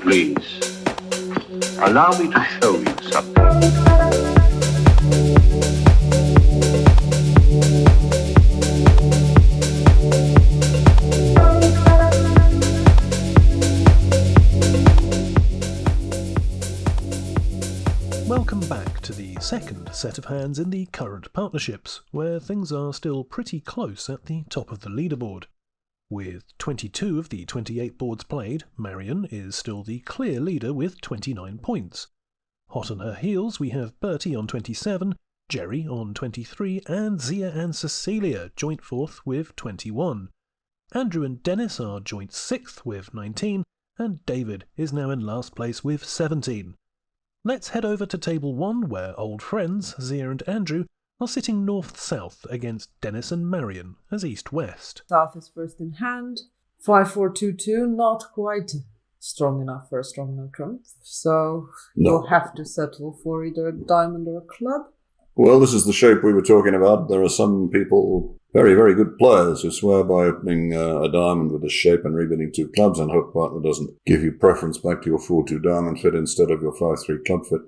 Please, allow me to show you something. Welcome back to the second set of hands in the current partnerships, where things are still pretty close at the top of the leaderboard. With 22 of the 28 boards played, Marion is still the clear leader with 29 points. Hot on her heels we have Bertie on 27, Jerry on 23, and Zia and Cecilia joint fourth with 21. Andrew and Dennis are joint sixth with 19, and David is now in last place with 17. Let's head over to Table 1, where old friends, Zia and Andrew, are sitting north-south against Dennis and Marion as east-west. South is first in hand. 5-4-2-2, not quite strong enough for a strong no trump. So you'll have to settle for either a diamond or a club. Well, this is the shape we were talking about. There are some people, very, very good players, who swear by opening a diamond with this shape and rebidding two clubs and hope partner doesn't give you preference back to your 4-2 diamond fit instead of your 5-3 club fit.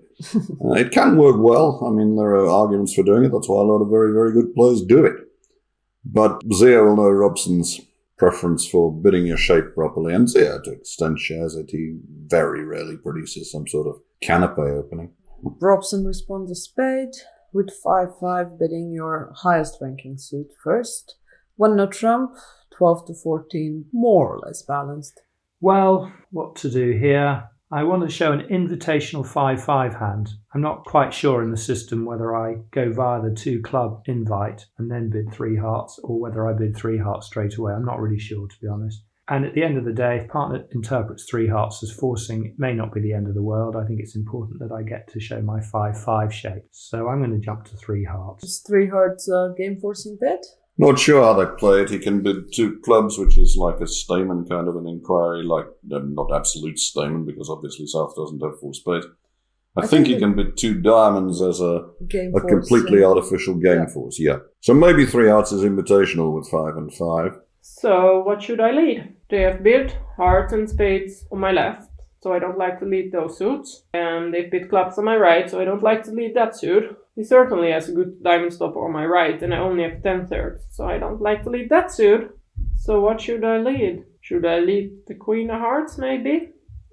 It can work well. I mean, there are arguments for doing it. That's why a lot of very, very good players do it. But Zia will know Robson's preference for bidding your shape properly, and Zia, to extent, shares it. He very rarely produces some sort of canapé opening. Robson responds a spade, with 5-5 bidding your highest ranking suit first. 1 no trump, 12-14, more or less balanced. Well, what to do here? I want to show an invitational 5-5 hand. I'm not quite sure in the system whether I go via the 2 club invite and then bid 3 hearts, or whether I bid 3 hearts straight away. I'm not really sure, to be honest. And at the end of the day, if partner interprets 3 hearts as forcing, it may not be the end of the world. I think it's important that I get to show my 5-5 shape. So I'm going to jump to 3 hearts. Is 3 hearts a game forcing bid? Not sure how they play it. He can bid 2 clubs, which is like a stamen kind of an inquiry, like not absolute stamen, because obviously South doesn't have 4 spades. I think he can bid 2 diamonds as a completely artificial game force. Yeah. So maybe 3 hearts is invitational with 5 and 5. So what should I lead? They have bid hearts and spades on my left, so I don't like to lead those suits. And they've bid clubs on my right, so I don't like to lead that suit. He certainly has a good diamond stopper on my right, and I only have 10-thirds, so I don't like to lead that suit. So what should I lead? Should I lead the queen of hearts, maybe?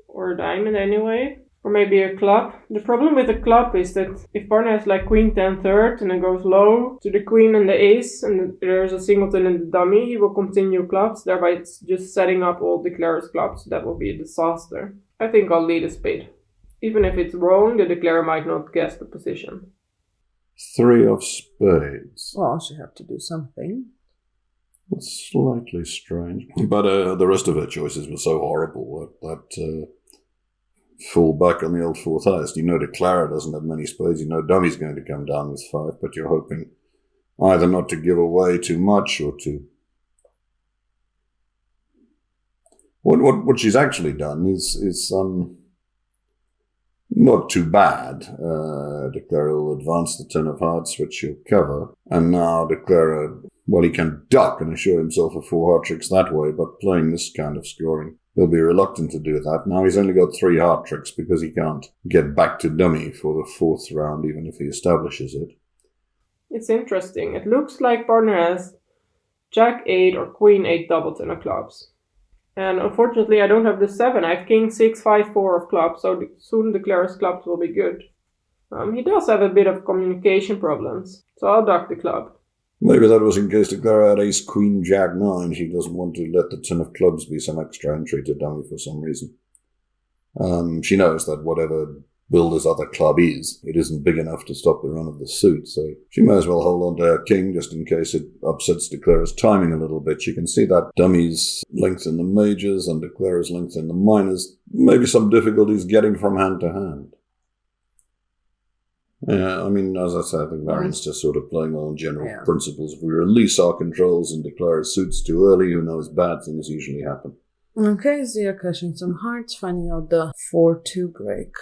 Or a diamond anyway? Or maybe a club? The problem with a club is that if partner has like queen 10-third and it goes low to the queen and the ace, and there's a singleton in the dummy, he will continue clubs, thereby it's just setting up all declarer's clubs. That will be a disaster. I think I'll lead a spade. Even if it's wrong, the declarer might not guess the position. 3 of spades. Well, she have to do something. That's slightly strange. But the rest of her choices were so horrible that fall back on the old 4th highest. You know declarer doesn't have many spades. You know dummy's going to come down with 5, but you're hoping either not to give away too much or to... What she's actually done is not too bad. Declarer will advance the 10 of hearts, which she'll cover. And now declarer, well, he can duck and assure himself of 4 heart tricks that way, but playing this kind of scoring, he'll be reluctant to do that. Now he's only got 3 heart tricks because he can't get back to dummy for the 4th round, even if he establishes it. It's interesting. It looks like partner has Jack 8 or Queen 8 double 10 of clubs. And unfortunately I don't have the 7. I have King 6, 5, 4 of clubs, so soon declarer's clubs will be good. He does have a bit of communication problems, so I'll duck the club. Maybe that was in case declarer had ace, queen, jack, 9. She doesn't want to let the 10 of clubs be some extra entry to dummy for some reason. She knows that whatever builder's other club is, it isn't big enough to stop the run of the suit, so she may as well hold on to her king just in case it upsets declarer's timing a little bit. You can see that dummy's length in the majors and declarer's length in the minors. Maybe some difficulties getting from hand to hand. Yeah, I mean, as I said, I think Marion's just sort of playing on general principles. If we release our controls and declare suits too early, who knows, bad things usually happen. Okay, Zia cashing some hearts, finding out the 4-2 break.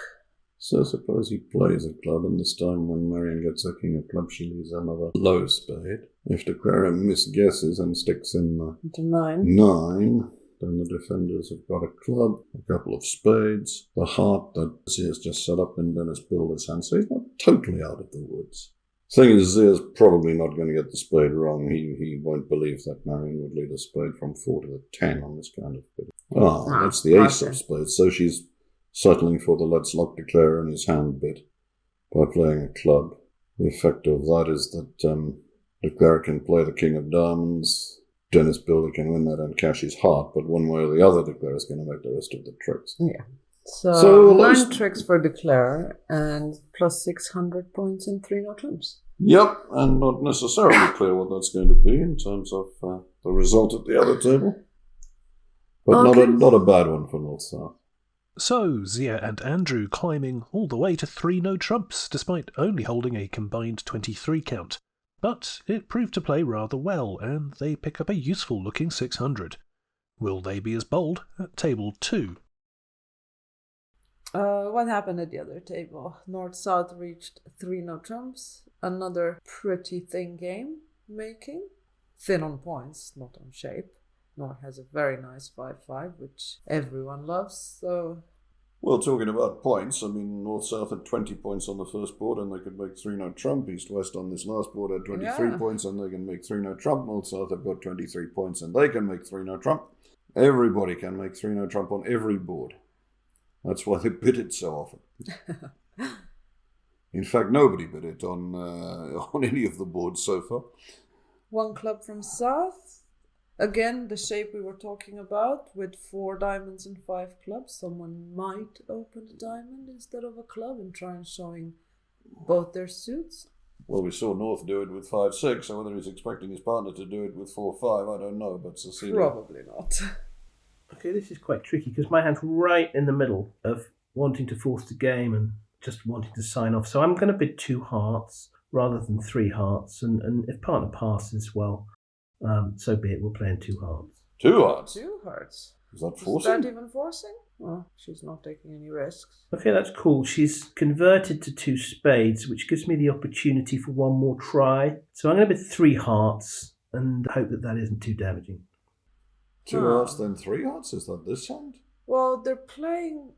So suppose he plays a club, and this time when Marion gets a king of clubs, she leaves another low spade. If declarer misguesses and sticks in the 9, Then the defenders have got a club, a couple of spades, the heart that Zia's just set up in Dennis Builder's hand, so he's not totally out of the woods. Thing is, Zia's probably not going to get the spade wrong. He won't believe that Marion would lead a spade from 4 to the 10 on this kind of bit. That's the ace of spades, so she's settling for the let's lock declare in his hand bit by playing a club. The effect of that is that declare can play the king of diamonds, Dennis Builder can win that and cash his heart, but one way or the other, declare is going to make the rest of the tricks. Yeah. So 9 tricks for declare and plus 600 points in 3 no trumps. Yep, and not necessarily clear what that's going to be in terms of the result at the other table. But not a bad one for North-South. So, Zia and Andrew climbing all the way to 3 no trumps, despite only holding a combined 23 count. But it proved to play rather well, and they pick up a useful-looking 600. Will they be as bold at table 2? What happened at the other table? North-South reached 3 no trumps. Another pretty thin game making. Thin on points, not on shape. North has a very nice 5-5, which everyone loves, so... Well, talking about points, I mean, North-South had 20 points on the first board, and they could make 3 no trump. East-West on this last board had 23 points, and they can make 3 no trump. North-South have got 23 points, and they can make 3 no trump. Everybody can make 3 no trump on every board. That's why they bid it so often. In fact, nobody bid it on any of the boards so far. 1 club from South. Again, the shape we were talking about, with 4 diamonds and 5 clubs. Someone might open a diamond instead of a club and try and showing both their suits. Well, we saw North do it with 5-6, so whether he's expecting his partner to do it with 4-5, I don't know, but Cecilia... Probably not. Okay, this is quite tricky, because my hand's right in the middle of wanting to force the game and just wanting to sign off. So I'm going to bid 2 hearts rather than 3 hearts, and if partner passes, well... so be it, we'll play in 2 hearts. 2 hearts? 2 hearts. Is that forcing? Is that even forcing? Well, she's not taking any risks. Okay, that's cool. She's converted to 2 spades, which gives me the opportunity for 1 more try. So I'm going to bid 3 hearts and hope that that isn't too damaging. 2 hearts, then 3 hearts? Is that this hand? Well, they're playing...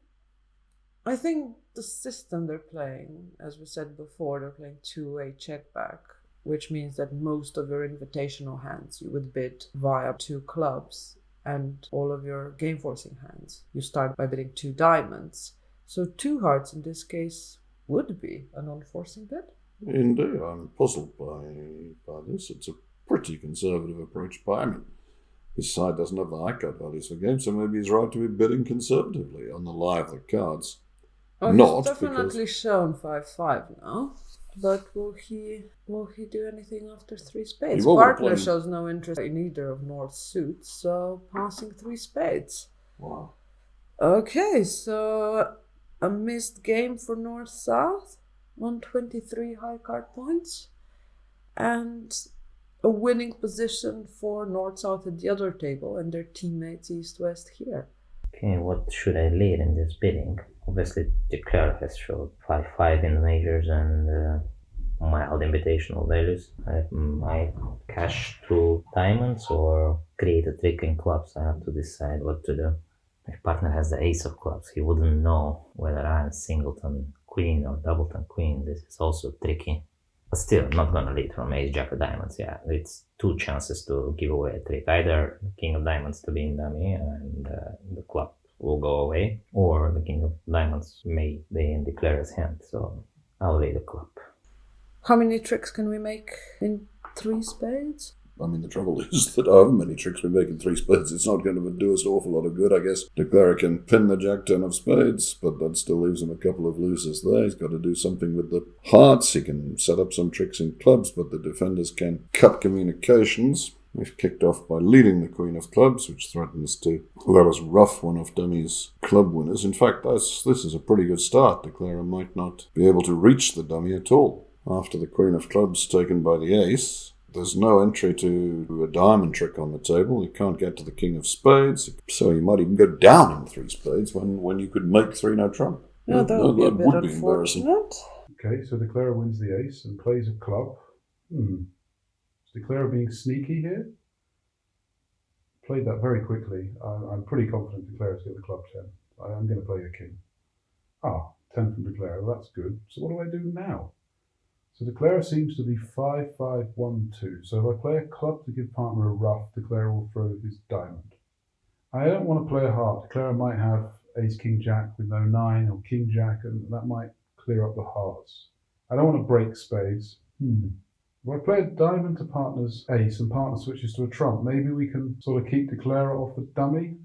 I think the system they're playing, as we said before, they're playing 2-way check back, which means that most of your invitational hands you would bid via 2 clubs, and all of your game forcing hands you start by bidding 2 diamonds. So 2 hearts in this case would be a non-forcing bid. Indeed, I'm puzzled by this. It's a pretty conservative approach by him. His side doesn't have the high card values for games, so maybe he's right to be bidding conservatively on the lie of the cards. Well, he's definitely shown 5-5 now. But will he do anything after 3 spades? Partner shows no interest in either of North's suits, so passing 3 spades. Wow. Okay, so a missed game for North-South on 23 high card points, and a winning position for North-South at the other table and their teammates East-West here. Okay, what should I lead in this bidding? Obviously, Declare has showed 5-5 in the majors and mild invitational values. I cash 2 diamonds or create a trick in clubs. I have to decide what to do. My partner has the ace of clubs. He wouldn't know whether I am singleton queen or doubleton queen. This is also tricky. But still, not gonna lead from ace jack of diamonds. Yeah, it's 2 chances to give away a trick. Either the king of diamonds to be in dummy and the club will go away, or the king of diamonds may be in Declare's hand, so I'll lead the club. How many tricks can we make in 3 spades? I mean, the trouble is that however many tricks we make in 3 spades, it's not going to do us an awful lot of good, I guess. Declare can pin the jack-10 of spades, but that still leaves him a couple of losers there. He's got to do something with the hearts. He can set up some tricks in clubs, but the defenders can cut communications. We've kicked off by leading the queen of clubs, which threatens to let us rough one of Dummy's club winners. In fact, this is a pretty good start. Declare might not be able to reach the dummy at all. After the queen of clubs taken by the ace, there's no entry to a diamond trick on the table. You can't get to the king of spades, so you might even go down in 3 spades when you could make 3 no trump. Yeah, that would be a bit unfortunate. Okay, so Declare wins the ace and plays a club. Is Declare being sneaky here? played that very quickly. I'm pretty confident De Clara's get the club 10. I'm going to play a king. 10 from De Clara. Well, that's good. So what do I do now? So De Clara seems to be 5-5-1-2. So if I play a club to give partner a ruff, De Clara will throw his diamond. I don't want to play a heart. De Clara might have ace king jack with no 9 or king jack, and that might clear up the hearts. I don't want to break spades. If I play a diamond to partner's ace and partner switches to a trump, maybe we can sort of keep De Clara off the dummy.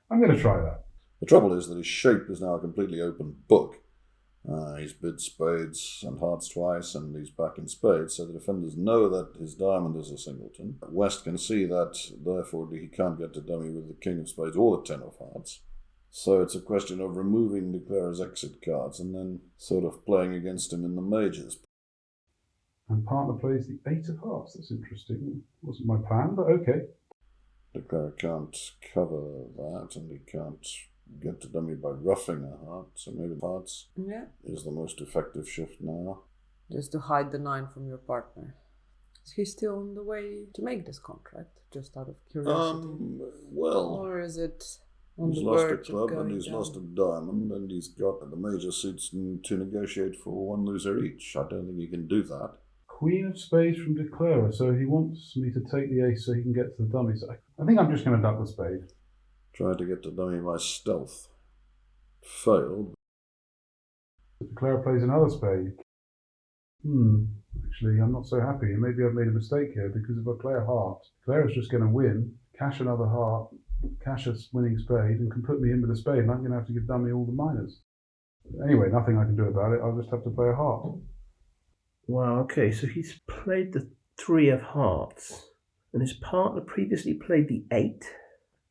I'm going to try that. The trouble is that his shape is now a completely open book. He's bid spades and hearts twice, and he's back in spades, so the defenders know that his diamond is a singleton. West can see that, therefore, he can't get to dummy with the king of spades or the 10 of hearts. So it's a question of removing De Clara's exit cards and then sort of playing against him in the majors. And partner plays the 8 of hearts. That's interesting. Wasn't my plan, but okay. De Clara can't cover that, and he can't get to dummy by roughing a heart, so maybe hearts is the most effective shift now. Just to hide the 9 from your partner. Is he still on the way to make this contract, just out of curiosity? Well, or is it on he's the lost a verge club of and going he's down? lost a diamond, and he's got the major suits to negotiate for one loser each. I don't think he can do that. Queen of spades from De Clara, so he wants me to take the ace so he can get to the dummy. So I think I'm just going to duck the spade. Tried to get to dummy by stealth. Failed. De Clara plays another spade. Actually, I'm not so happy. Maybe I've made a mistake here, because if I play a heart, De Clara's just going to win, cash another heart, cash a winning spade, and can put me in with a spade, and I'm going to have to give dummy all the minors. Anyway, nothing I can do about it. I'll just have to play a heart. Wow, okay, so he's played the 3 of hearts, and his partner previously played the 8,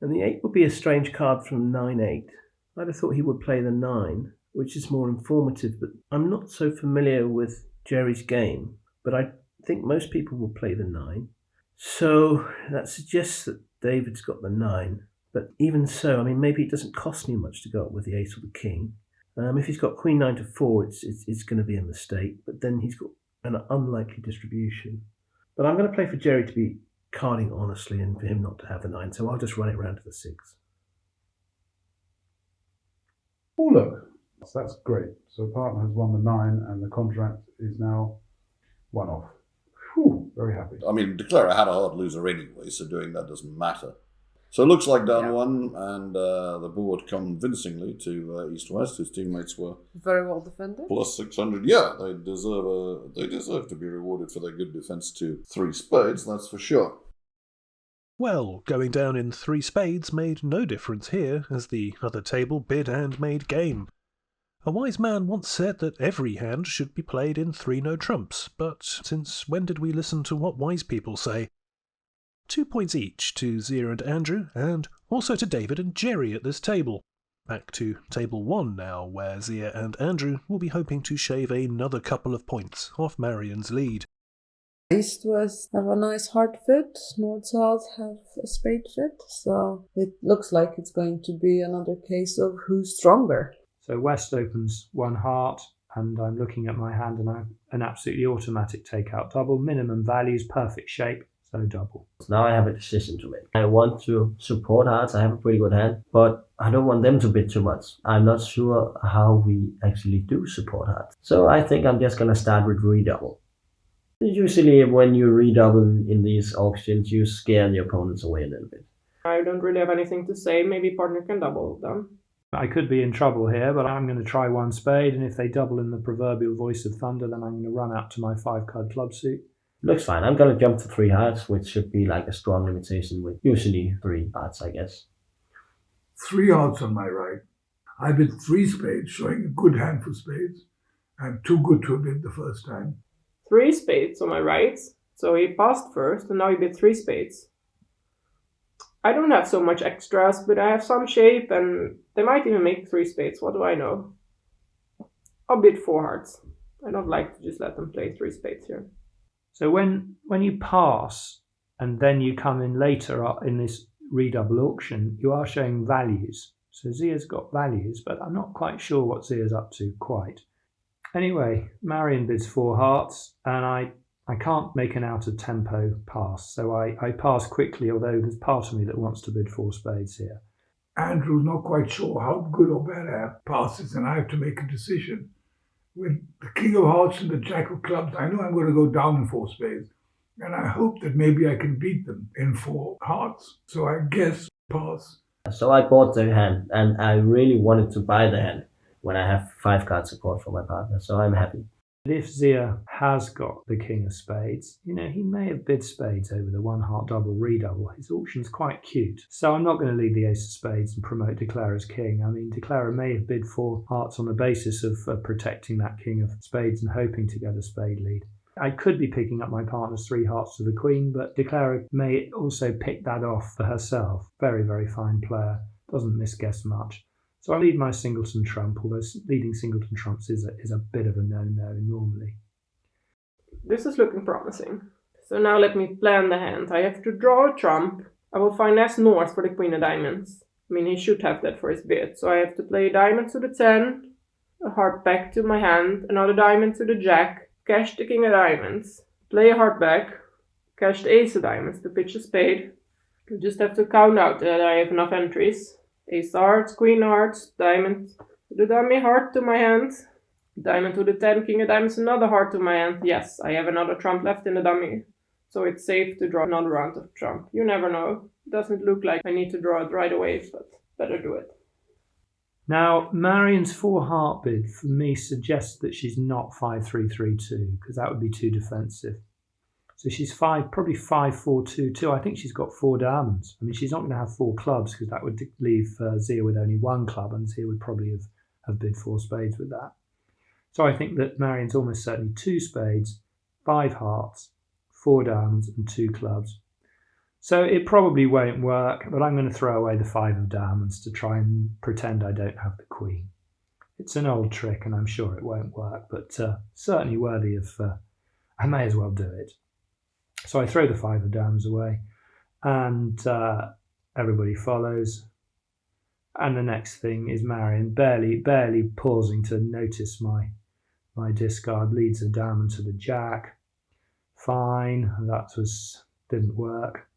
and the 8 would be a strange card from 9-8. I'd have thought he would play the 9, which is more informative, but I'm not so familiar with Jerry's game, but I think most people will play the 9. So that suggests that David's got the 9, but even so, I mean, maybe it doesn't cost me much to go up with the ace or the king. If he's got queen 9 to 4, it's going to be a mistake, but then he's got an unlikely distribution. But I'm going to play for Jerry to be carding honestly and for him not to have the 9, so I'll just run it round to the 6. Oh, look. That's great. So partner has won the 9 and the contract is now 1 off. Whew, very happy. I mean, De Clara had a hard loser anyway, so doing that doesn't matter. So it looks like down 1, and the board convincingly to East-West, whose teammates were Very well defended. plus 600. Yeah, they deserve to be rewarded for their good defence to 3 spades, that's for sure. Well, going down in 3 spades made no difference here, as the other table bid and made game. A wise man once said that every hand should be played in 3 no trumps, but since when did we listen to what wise people say? 2 points each to Zia and Andrew, and also to David and Jerry at this table. Back to table 1 now, where Zia and Andrew will be hoping to shave another couple of points off Marion's lead. East-West have a nice heart fit, North-South have a spade fit, so it looks like it's going to be another case of who's stronger. So West opens 1 heart, and I'm looking at my hand, and I have an absolutely automatic takeout double, minimum values, perfect shape, so double. Now I have a decision to make. I want to support hearts. I have a pretty good hand, but I don't want them to bid too much. I'm not sure how we actually do support hearts. So I think I'm just going to start with redouble. Usually when you redouble in these auctions, you scare the opponents away a little bit. I don't really have anything to say. Maybe partner can double them. I could be in trouble here, but I'm going to try 1 spade, and if they double in the proverbial voice of thunder, then I'm going to run out to my 5-card club suit. Looks fine. I'm going to jump to 3 hearts, which should be like a strong limitation with usually 3 hearts, I guess. 3 odds on my right. I bid 3 spades, showing a good hand for spades, and too good to have bid the first time. 3 spades on my right. So he passed first, and now he bid 3 spades. I don't have so much extras, but I have some shape, and they might even make 3 spades. What do I know? I'll bid 4 hearts. I don't like to just let them play 3 spades here. So when you pass, and then you come in later in this redouble auction, you are showing values. So Zia's got values, but I'm not quite sure what Zia's up to quite. Anyway, Marion bids 4 hearts, and I I can't make an out-of-tempo pass, so I pass quickly, although there's part of me that wants to bid 4 spades here. Andrew's not quite sure how good or bad I have passes, and I have to make a decision. With the King of Hearts and the Jack of Clubs, I know I'm going to go down in 4 spades, and I hope that maybe I can beat them in 4 hearts. So I guess pass. So I bought the hand, and I really wanted to buy the hand when I have 5 card support for my partner, so I'm happy. If Zia has got the King of Spades, he may have bid spades over the 1 heart double redouble. His auction's quite cute. So I'm not going to lead the Ace of Spades and promote Declare as king. I mean, Declare may have bid 4 hearts on the basis of protecting that King of Spades and hoping to get a spade lead. I could be picking up my partner's 3 hearts to the Queen, but Declare may also pick that off for herself. Very, very fine player. Doesn't misguess much. So I lead my singleton trump, although leading singleton trumps is a bit of a no-no normally. This is looking promising. So now let me plan the hand. I have to draw a trump. I will find as north for the Queen of Diamonds. I mean, he should have that for his bid. So I have to play a diamond to the 10, a heart back to my hand, another diamond to the Jack, cash the King of Diamonds, play a heart back, cash the Ace of Diamonds to pitch a spade. You just have to count out that I have enough entries. Ace of Hearts, Queen of Hearts, diamond to the dummy, heart to my hand, diamond to the 10, King of Diamonds, another heart to my hand. Yes, I have another trump left in the dummy, so it's safe to draw another round of trump. You never know. It doesn't look like I need to draw it right away, but better do it. Now, Marion's 4 heart bid for me suggests that she's not 5-3-3-2, because that would be too defensive. So she's probably 5-4-2-2. I think she's got 4 diamonds. I mean, she's not going to have 4 clubs because that would leave Zia with only 1 club, and Zia would probably have bid 4 spades with that. So I think that Marion's almost certainly 2 spades, 5 hearts, 4 diamonds, and 2 clubs. So it probably won't work, but I'm going to throw away the 5 of diamonds to try and pretend I don't have the Queen. It's an old trick, and I'm sure it won't work, but certainly worthy of. I may as well do it. So I throw the 5 of diamonds away, and everybody follows. And the next thing is Marion, barely pausing to notice my discard, leads a diamond to the Jack. Fine, that didn't work.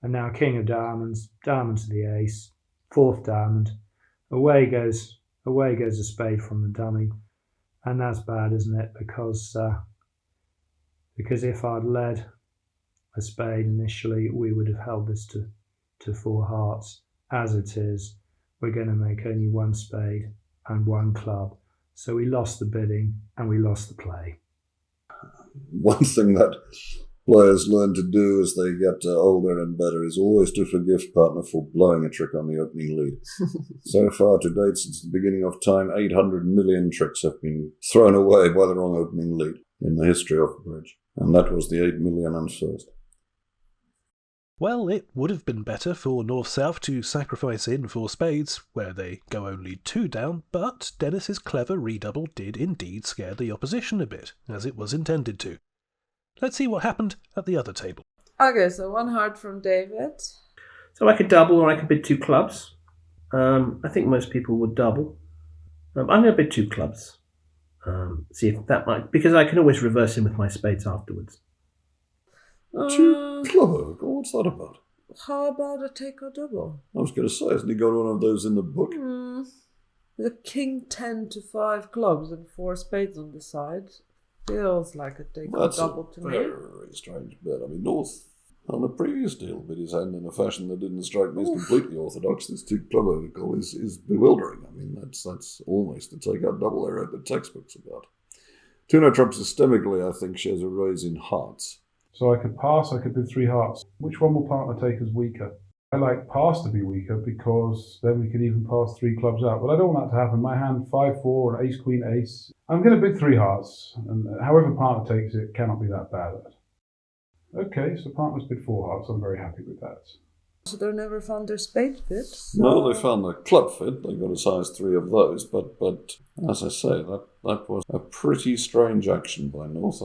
And now King of Diamonds, diamond to the Ace, 4th diamond. Away goes a spade from the dummy, and that's bad, isn't it? Because if I'd led a spade initially, we would have held this to 4 hearts. As it is, we're going to make only 1 spade and 1 club. So we lost the bidding and we lost the play. One thing that players learn to do as they get older and better is always to forgive partner for blowing a trick on the opening lead. So far to date, since the beginning of time, 800 million tricks have been thrown away by the wrong opening lead in the history of the bridge. And that was the 8 million and first. Well, it would have been better for North-South to sacrifice in 4 spades, where they go only 2 down, but Dennis's clever redouble did indeed scare the opposition a bit, as it was intended to. Let's see what happened at the other table. Okay, so 1 heart from David. So I could double or I could bid 2 clubs. I think most people would double. I'm going to bid 2 clubs. See if that might, because I can always reverse him with my spades afterwards. 2 clubber? What's that about? How about a take or double? I was going to say, hasn't he got one of those in the book? The King 10 to 5 clubs and 4 spades on the side feels like a take or double to me. That's a very strange bet. I mean, North on the previous deal bid his hand in a fashion that didn't strike me as completely orthodox. This 2 clubber call is bewildering. I mean, that's almost the take out double they wrote the textbooks about. 2-no trump systemically, I think, shows a raise in hearts. So I could pass, I could bid 3 hearts. Which one will partner take as weaker? I like pass to be weaker because then we could even pass 3 clubs out. But I don't want that to happen. My hand 5-4 and ace, queen, ace. I'm going to bid 3 hearts. And however partner takes it, cannot be that bad. Okay, so partners bid 4 hearts. I'm very happy with that. So they never found their spade bits? No, they found the club fit. They got as high as 3 of those. But as I say, that was a pretty strange action by North.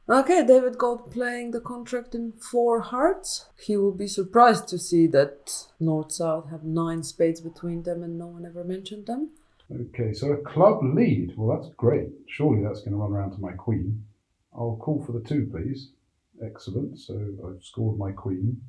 Okay, David Gold playing the contract in 4 hearts. He will be surprised to see that North-South have 9 spades between them and no one ever mentioned them. Okay, so a club lead. Well, that's great. Surely that's going to run around to my queen. I'll call for the 2, please. Excellent. So I've scored my queen.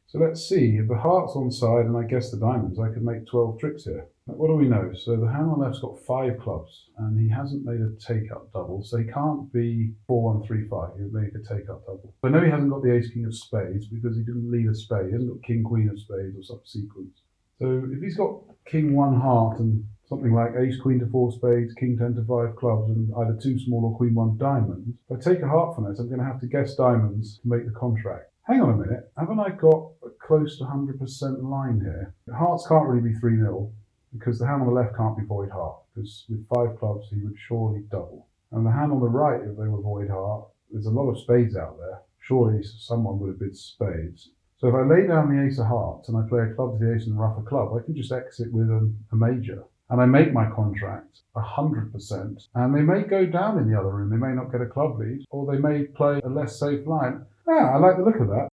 So let's see. If the heart's on side and I guess the diamonds, I could make 12 tricks here. What do we know? So the hand on the left's got 5 clubs and he hasn't made a take-up double, so he can't be 4-1-3-5. He would make a take-up double. I know he hasn't got the ace-king of spades because he didn't lead a spade. He hasn't got king-queen of spades or subsequence. So if he's got king-1 heart and something like ace-queen to 4 spades, king-10 to 5 clubs, and either 2 small or queen-1 diamonds, if I take a heart finesse, I'm going to have to guess diamonds to make the contract. Hang on a minute, haven't I got a close to 100% line here? Hearts can't really be 3-0 because the hand on the left can't be void heart, because with 5 clubs he would surely double. And the hand on the right, if they were void heart, there's a lot of spades out there. Surely someone would have bid spades. So if I lay down the ace of hearts and I play a club to the ace and rough a club, I can just exit with a major. And I make my contract 100%. And they may go down in the other room. They may not get a club lead, or they may play a less safe line. Yeah, I like the look of that.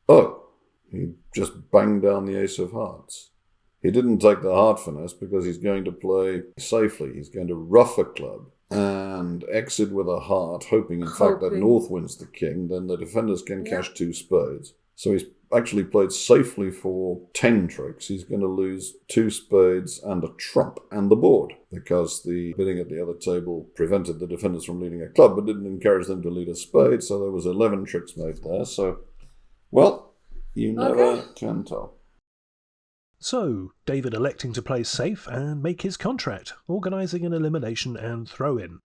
Oh, he just banged down the ace of hearts. He didn't take the heart finesse because he's going to play safely. He's going to rough a club and exit with a heart, hoping in fact that North wins the king. Then the defenders can cash 2 spades. So he's actually played safely for 10 tricks. He's going to lose 2 spades and a trump and the board because the bidding at the other table prevented the defenders from leading a club but didn't encourage them to lead a spade. So there was 11 tricks made there. So, well, you never can tell. So, David electing to play safe and make his contract, organising an elimination and throw-in.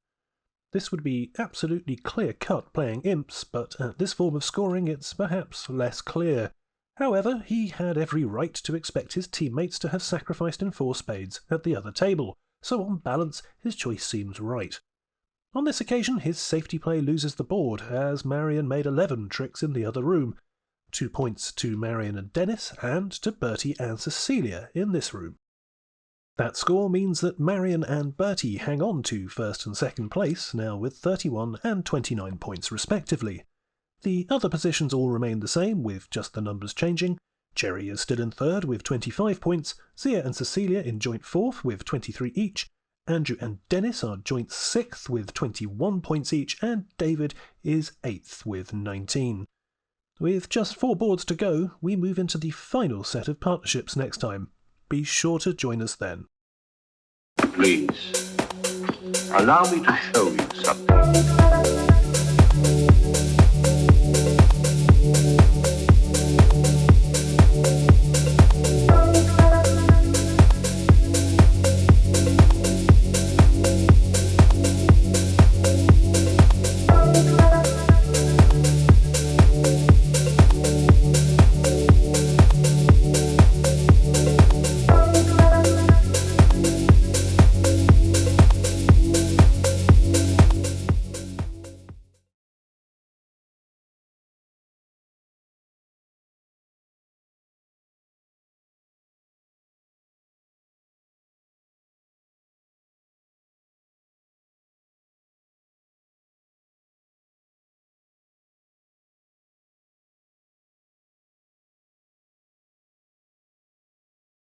This would be absolutely clear-cut playing imps, but at this form of scoring it's perhaps less clear. However, he had every right to expect his teammates to have sacrificed in 4 spades at the other table, so on balance his choice seems right. On this occasion his safety play loses the board, as Marion made 11 tricks in the other room. 2 points to Marion and Dennis, and to Bertie and Cecilia in this room. That score means that Marion and Bertie hang on to first and second place, now with 31 and 29 points respectively. The other positions all remain the same, with just the numbers changing. Jerry is still in third with 25 points, Zia and Cecilia in joint fourth with 23 each, Andrew and Dennis are joint 6th with 21 points each, and David is 8th with 19. With just 4 boards to go, we move into the final set of partnerships next time. Be sure to join us then. Please, allow me to show you something.